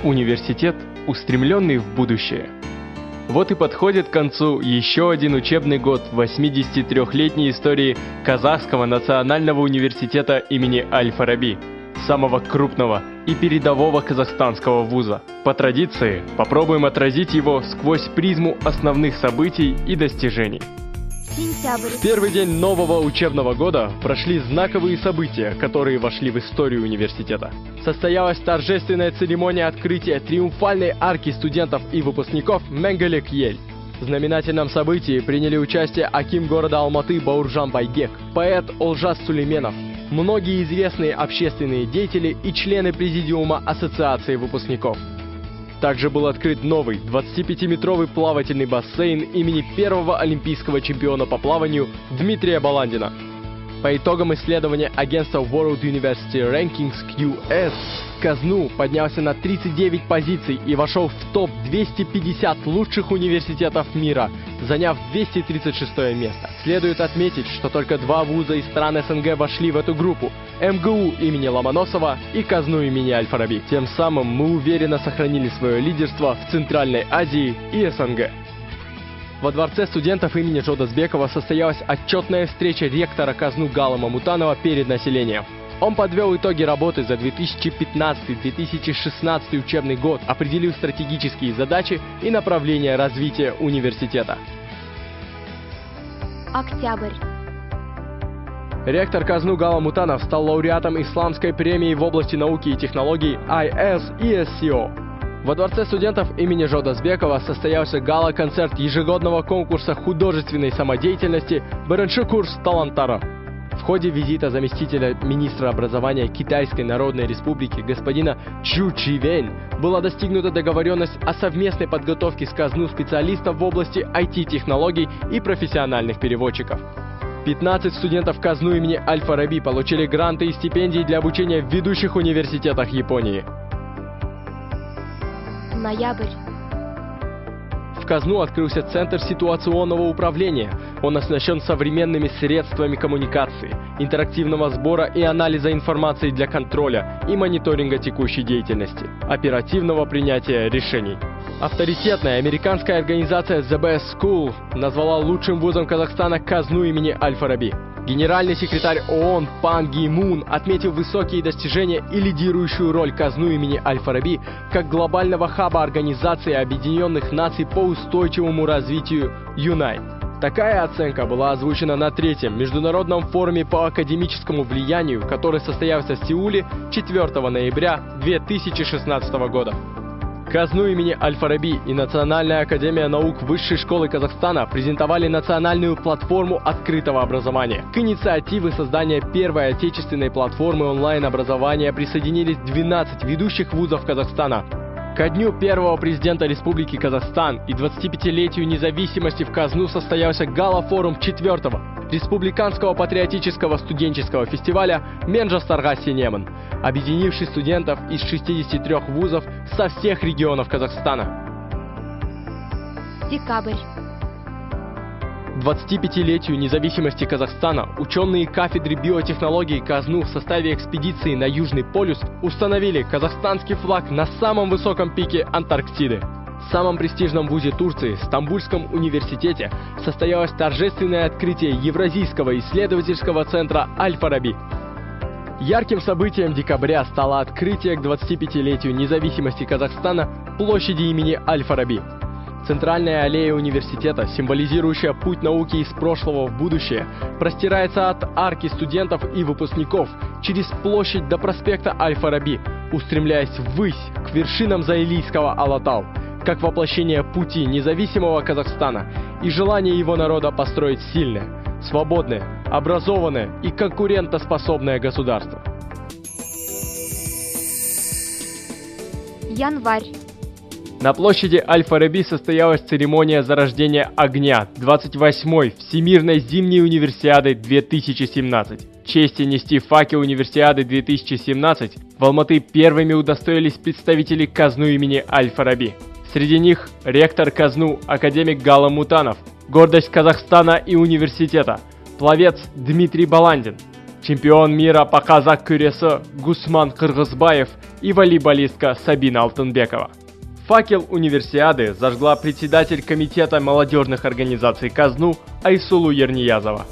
Университет, устремленный в будущее. Вот и подходит к концу еще один учебный год в 83-летней истории Казахского национального университета имени Аль-Фараби, самого крупного и передового казахстанского вуза. По традиции, попробуем отразить его сквозь призму основных событий и достижений. В первый день нового учебного года прошли знаковые события, которые вошли в историю университета. Состоялась торжественная церемония открытия триумфальной арки студентов и выпускников Менгелек-Ель. В знаменательном событии приняли участие аким города Алматы Бауржан Байгек, поэт Олжас Сулейменов, многие известные общественные деятели и члены президиума Ассоциации выпускников. Также был открыт новый 25-метровый плавательный бассейн имени первого олимпийского чемпиона по плаванию Дмитрия Баландина. По итогам исследования агентства World University Rankings QS, КАЗНУ поднялся на 39 позиций и вошел в топ-250 лучших университетов мира, заняв 236 место. Следует отметить, что только два вуза из стран СНГ вошли в эту группу – МГУ имени Ломоносова и КАЗНУ имени Аль-Фараби. Тем самым мы уверенно сохранили свое лидерство в Центральной Азии и СНГ. Во дворце студентов имени Жолдасбекова состоялась отчетная встреча ректора КАЗНУ Гала Мамутанова перед населением. Он подвел итоги работы за 2015-2016 учебный год, определил стратегические задачи и направления развития университета. Октябрь. Ректор КАЗНУ Гала Мутанов стал лауреатом Исламской премии в области науки и технологий IS-ESCO. Во дворце студентов имени Жолдасбекова состоялся гала-концерт ежегодного конкурса художественной самодеятельности «Бірінші курс таланттары». В ходе визита заместителя министра образования Китайской Народной Республики господина Чжу Чживэнь была достигнута договоренность о совместной подготовке с КАЗНУ специалистов в области IT-технологий и профессиональных переводчиков. 15 студентов КАЗНУ имени Аль-Фараби получили гранты и стипендии для обучения в ведущих университетах Японии. Ноябрь. В КАЗНУ открылся Центр ситуационного управления. Он оснащен современными средствами коммуникации, интерактивного сбора и анализа информации для контроля и мониторинга текущей деятельности, оперативного принятия решений. Авторитетная американская организация The Best School назвала лучшим вузом Казахстана КАЗНУ имени Аль-Фараби. Генеральный секретарь ООН Пан Ги Мун отметил высокие достижения и лидирующую роль КАЗНУ имени Аль-Фараби как глобального хаба Организации Объединенных Наций по устойчивому развитию ЮНАЙ. Такая оценка была озвучена на третьем международном форуме по академическому влиянию, который состоялся в Сеуле 4 ноября 2016 года. КАЗНУ имени Аль-Фараби и Национальная академия наук Высшей школы Казахстана презентовали национальную платформу открытого образования. К инициативе создания первой отечественной платформы онлайн-образования присоединились 12 ведущих вузов Казахстана. Ко дню первого президента Республики Казахстан и 25-летию независимости в КАЗНУ состоялся гала-форум 4-го Республиканского патриотического студенческого фестиваля «Менжастарға сенемін», объединивший студентов из 63 вузов со всех регионов Казахстана. Декабрь. 25-летию независимости Казахстана ученые кафедры биотехнологий КАЗНУ в составе экспедиции на Южный полюс установили казахстанский флаг на самом высоком пике Антарктиды. В самом престижном вузе Турции, Стамбульском университете, состоялось торжественное открытие Евразийского исследовательского центра Аль-Фараби. Ярким событием декабря стало открытие к 25-летию независимости Казахстана площади имени Аль-Фараби. Центральная аллея университета, символизирующая путь науки из прошлого в будущее, простирается от арки студентов и выпускников через площадь до проспекта Аль-Фараби, устремляясь ввысь к вершинам Заилийского Алатау, как воплощение пути независимого Казахстана и желание его народа построить сильное, свободное, образованное и конкурентоспособное государство. Январь. На площади Аль-Фараби состоялась церемония зарождения огня 28-й Всемирной зимней универсиады 2017. Чести нести факел универсиады 2017 в Алматы первыми удостоились представители КАЗНУ имени Аль-Фараби. Среди них ректор КАЗНУ академик Гала Мутанов, гордость Казахстана и университета, пловец Дмитрий Баландин, чемпион мира по казак-күресі Гусман Кыргызбаев и волейболистка Сабина Алтынбекова. Факел универсиады зажгла председатель комитета молодежных организаций КАЗНУ Айсулу Ерниязова.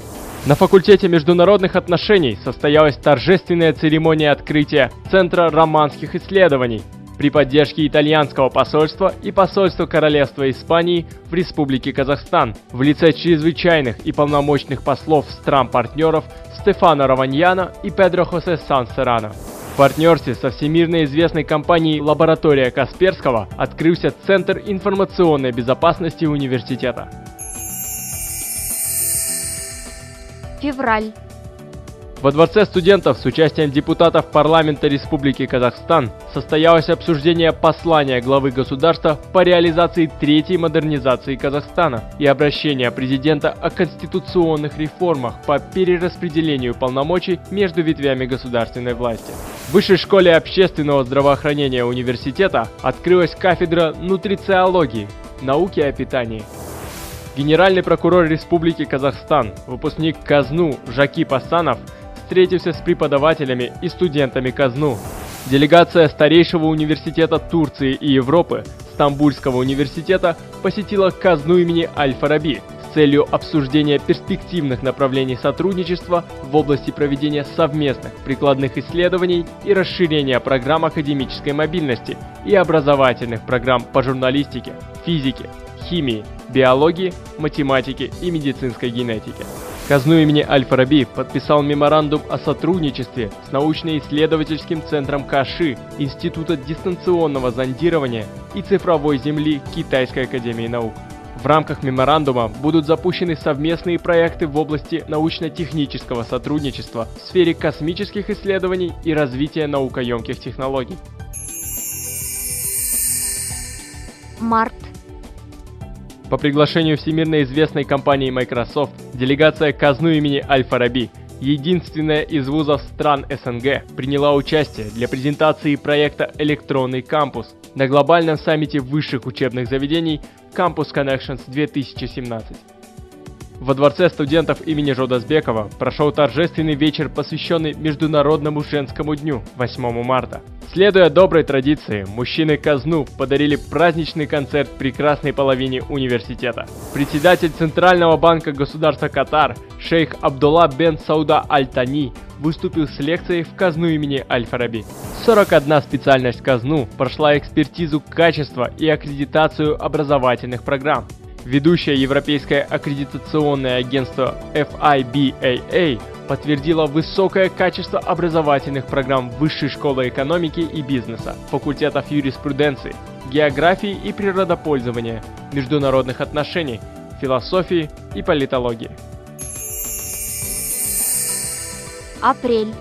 На факультете международных отношений состоялась торжественная церемония открытия Центра романских исследований при поддержке итальянского посольства и посольства Королевства Испании в Республике Казахстан в лице чрезвычайных и полномочных послов стран-партнеров Стефано Раваньяна и Педро Хосе Сан-Серрано. В партнерстве со всемирно известной компанией «Лаборатория Касперского» открылся Центр информационной безопасности университета. Февраль. Во Дворце студентов с участием депутатов парламента Республики Казахстан состоялось обсуждение послания главы государства по реализации третьей модернизации Казахстана и обращения президента о конституционных реформах по перераспределению полномочий между ветвями государственной власти. В Высшей школе общественного здравоохранения университета открылась кафедра нутрициологии, науки о питании. Генеральный прокурор Республики Казахстан, выпускник КАЗНУ Жакип Асанов, встретился с преподавателями и студентами КАЗНУ. Делегация старейшего университета Турции и Европы, Стамбульского университета, посетила КАЗНУ имени Аль-Фараби с целью обсуждения перспективных направлений сотрудничества в области проведения совместных прикладных исследований и расширения программ академической мобильности и образовательных программ по журналистике, физике, химии, биологии, математике и медицинской генетике. КАЗНУ имени Аль-Фараби подписал меморандум о сотрудничестве с научно-исследовательским центром КАШИ Института дистанционного зондирования и цифровой земли Китайской академии наук. В рамках меморандума будут запущены совместные проекты в области научно-технического сотрудничества в сфере космических исследований и развития наукоемких технологий. Март. По приглашению всемирно известной компании Microsoft, делегация КАЗНУ имени Аль-Фараби, единственная из вузов стран СНГ, приняла участие для презентации проекта «Электронный кампус» на глобальном саммите высших учебных заведений Campus Connections 2017. Во Дворце студентов имени Жолдасбекова прошел торжественный вечер, посвященный Международному женскому дню 8 марта. Следуя доброй традиции, мужчины КАЗНУ подарили праздничный концерт прекрасной половине университета. Председатель Центрального банка государства Катар шейх Абдулла бен Сауда Аль-Тани выступил с лекцией в КАЗНУ имени Аль-Фараби. 41 специальность КАЗНУ прошла экспертизу качества и аккредитацию образовательных программ. Ведущее европейское аккредитационное агентство FIBAA подтвердило высокое качество образовательных программ Высшей школы экономики и бизнеса, факультетов юриспруденции, географии и природопользования, международных отношений, философии и политологии. Апрель.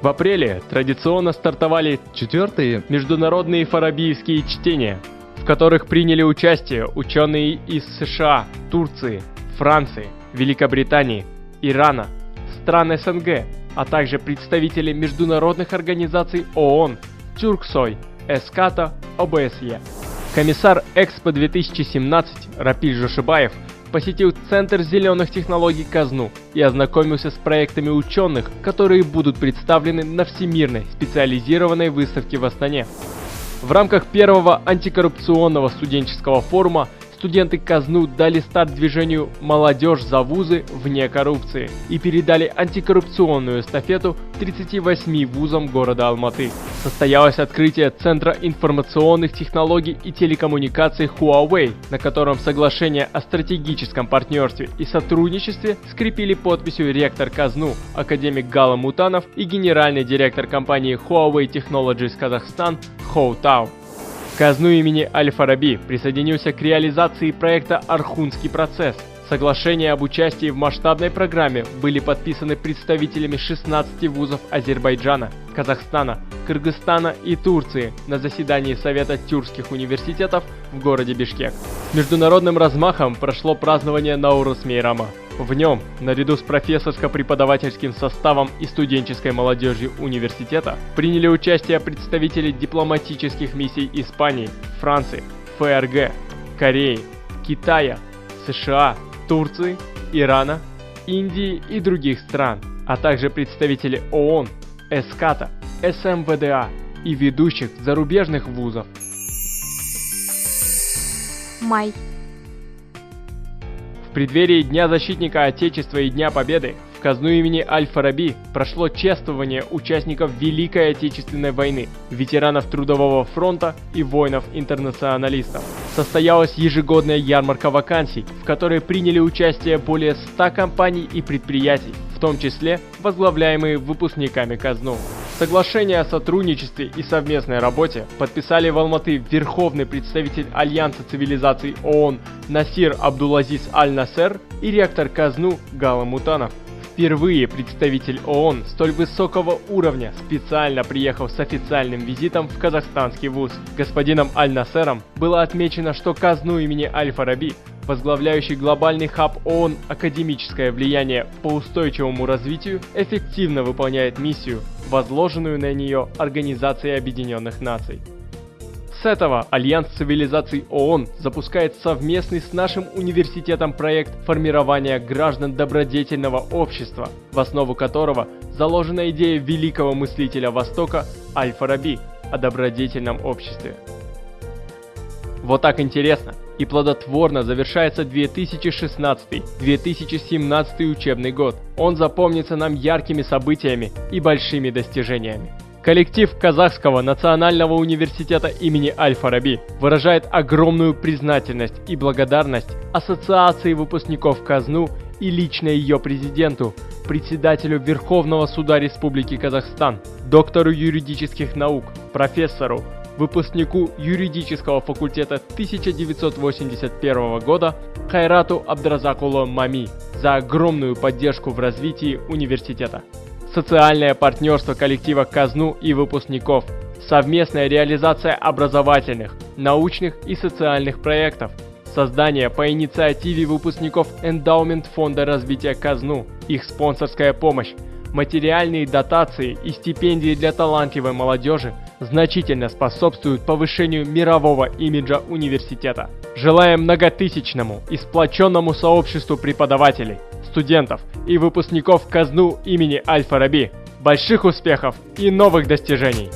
В апреле традиционно стартовали 4-е международные фарабиевские чтения, в которых приняли участие ученые из США, Турции, Франции, Великобритании, Ирана, стран СНГ, а также представители международных организаций ООН, Тюрксой, Эската, ОБСЕ. Комиссар Экспо 2017 Рапиль Жошибаев посетил Центр зеленых технологий КАЗНУ и ознакомился с проектами ученых, которые будут представлены на Всемирной специализированной выставке в Астане. В рамках первого антикоррупционного студенческого форума студенты КАЗНУ дали старт движению «Молодежь за вузы вне коррупции» и передали антикоррупционную эстафету 38 вузам города Алматы. Состоялось открытие Центра информационных технологий и телекоммуникаций Huawei, на котором соглашение о стратегическом партнерстве и сотрудничестве скрепили подписью ректор КАЗНУ, академик Гала Мутанов и генеральный директор компании Huawei Technologies Казахстан Хоу Тау. КАЗНУ имени Аль-Фараби присоединился к реализации проекта «Орхунский процесс». Соглашения об участии в масштабной программе были подписаны представителями 16 вузов Азербайджана, Казахстана, Кыргызстана и Турции на заседании Совета тюркских университетов в городе Бишкек. С международным размахом прошло празднование Наурус-Мейрама. В нем, наряду с профессорско-преподавательским составом и студенческой молодежью университета, приняли участие представители дипломатических миссий Испании, Франции, ФРГ, Кореи, Китая, США, Турции, Ирана, Индии и других стран. а также представители ООН, ЭСКАТа, СМВДА и ведущих зарубежных вузов. Май. В преддверии Дня защитника Отечества и Дня Победы в казну имени Аль-Фараби прошло чествование участников Великой Отечественной войны, ветеранов Трудового фронта и воинов-интернационалистов. Состоялась ежегодная ярмарка вакансий, в которой приняли участие более 100 компаний и предприятий, в том числе возглавляемые выпускниками казну. Соглашение о сотрудничестве и совместной работе подписали в Алматы верховный представитель Альянса цивилизаций ООН Насир Абдулазиз Аль-Насер и ректор казну Гала Мутанов. Впервые представитель ООН столь высокого уровня специально приехал с официальным визитом в казахстанский вуз. Господином Аль-Насером было отмечено, что казну имени Аль-Фараби, возглавляющий глобальный хаб ООН «Академическое влияние по устойчивому развитию», эффективно выполняет миссию, возложенную на нее Организацией Объединенных Наций. С этого Альянс цивилизаций ООН запускает совместный с нашим университетом проект формирования граждан добродетельного общества, в основу которого заложена идея великого мыслителя Востока Аль-Фараби о добродетельном обществе. Вот так интересно и плодотворно завершается 2016-2017 учебный год. Он запомнится нам яркими событиями и большими достижениями. Коллектив Казахского национального университета имени Аль-Фараби выражает огромную признательность и благодарность Ассоциации выпускников казну и лично ее президенту, председателю Верховного суда Республики Казахстан, доктору юридических наук, профессору, выпускнику юридического факультета 1981 года Хайрату Абдразакулу Мами за огромную поддержку в развитии университета. Социальное партнерство коллектива казну и выпускников, совместная реализация образовательных, научных и социальных проектов, создание по инициативе выпускников эндаумент фонда развития казну, их спонсорская помощь, материальные дотации и стипендии для талантливой молодежи значительно способствуют повышению мирового имиджа университета. Желаем многотысячному и сплоченному сообществу преподавателей, студентов и выпускников казну имени Аль-Фараби больших успехов и новых достижений!